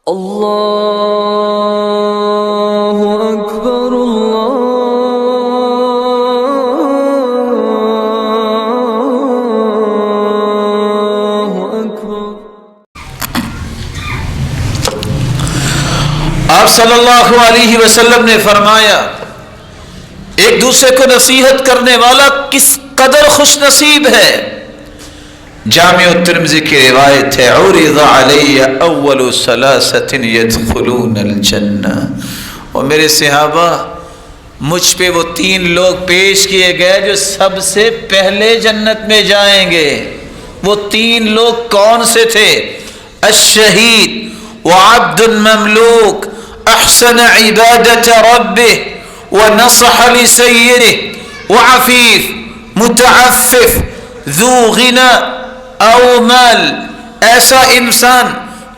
اللہ اکبر اللہ اکبر۔ آپ صلی اللہ علیہ وسلم نے فرمایا ایک دوسرے کو نصیحت کرنے والا کس قدر خوش نصیب ہے۔ جامع الترمذی کی روایت ہے، عرض علی اول ثلاثۃ يدخلون الجنہ، اور میرے صحابہ مجھ پہ وہ 3 لوگ پیش کیے گئے جو سب سے پہلے جنت میں جائیں گے۔ وہ 3 لوگ کون سے تھے؟ الشہید وعبد مملوک احسن عبادت ربہ ونصح لسیرہ وعفیف متعفف ذو غنى او مال۔ ایسا انسان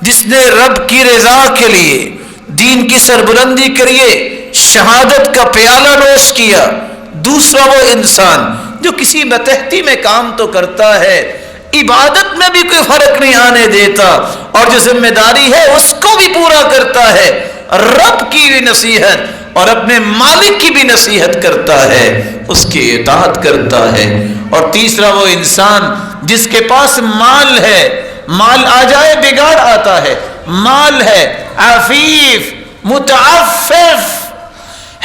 جس نے رب کی رضا کے لیے، دین کی سربلندی کے لیے شہادت کا پیالہ نوش کیا۔ دوسرا وہ انسان جو کسی متحدی میں کام تو کرتا ہے، عبادت میں بھی کوئی فرق نہیں آنے دیتا، اور جو ذمہ داری ہے اس کو بھی پورا کرتا ہے، رب کی بھی نصیحت اور اپنے مالک کی بھی نصیحت کرتا ہے، اس کی اطاعت کرتا ہے۔ اور تیسرا وہ انسان جس کے پاس مال ہے، مال آ جائے بگاڑ آتا ہے، مال ہے عفیف متعفف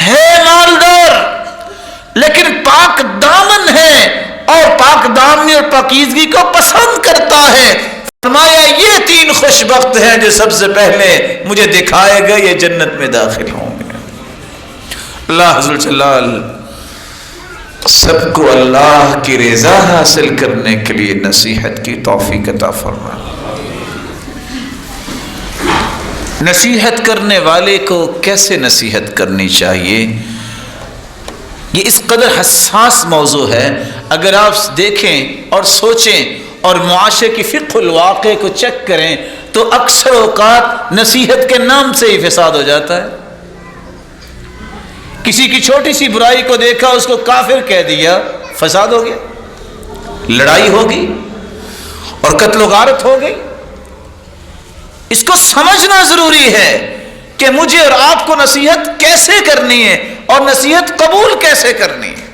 ہے، مالدار لیکن پاک دامن ہے، اور پاک دامنی اور پاکیزگی کو پسند کرتا ہے۔ فرمایا یہ 3 خوش بخت ہیں جو سب سے پہلے مجھے دکھائے گئے یہ جنت میں داخل ہوں گے۔ اللہ ذو جلال سب کو اللہ کی رضا حاصل کرنے کے لیے نصیحت کی توفیق عطا فرمائے۔ نصیحت کرنے والے کو کیسے نصیحت کرنی چاہیے، یہ اس قدر حساس موضوع ہے۔ اگر آپ دیکھیں اور سوچیں اور معاشرے کی فقہ الواقع کو چیک کریں تو اکثر اوقات نصیحت کے نام سے ہی فساد ہو جاتا ہے۔ کسی کی چھوٹی سی برائی کو دیکھا، اس کو کافر کہہ دیا، فساد ہو گیا، لڑائی ہوگی اور قتل و غارت ہو گئی۔ اس کو سمجھنا ضروری ہے کہ مجھے اور آپ کو نصیحت کیسے کرنی ہے اور نصیحت قبول کیسے کرنی ہے۔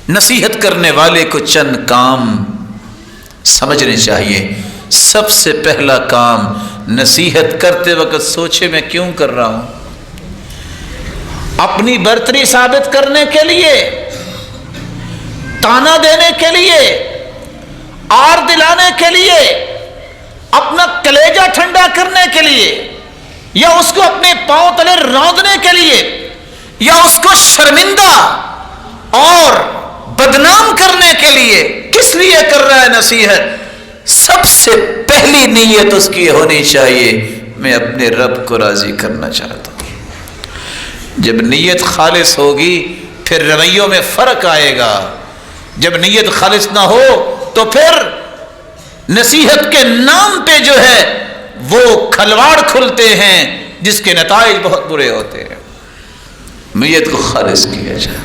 نصیحت کرنے والے کو چند کام سمجھنے چاہیے۔ سب سے پہلا کام، نصیحت کرتے وقت سوچے میں کیوں کر رہا ہوں۔ اپنی برتری ثابت کرنے کے لیے، تانا دینے کے لیے، آر دلانے کے لیے، اپنا کلیجہ ٹھنڈا کرنے کے لیے، یا اس کو اپنے پاؤں تلے روندنے کے لیے، یا اس کو شرمندہ اور بدنام کرنے کے لیے کس لیے کر رہا ہے نصیحت؟ سب سے پہلی نیت اس کی ہونی چاہیے، میں اپنے رب کو راضی کرنا چاہتا ہوں۔ جب نیت خالص ہوگی پھر رویوں میں فرق آئے گا۔ جب نیت خالص نہ ہو تو پھر نصیحت کے نام پہ جو ہے وہ کھلواڑ کھلتے ہیں، جس کے نتائج بہت برے ہوتے ہیں۔ نیت کو خالص کیا جائے۔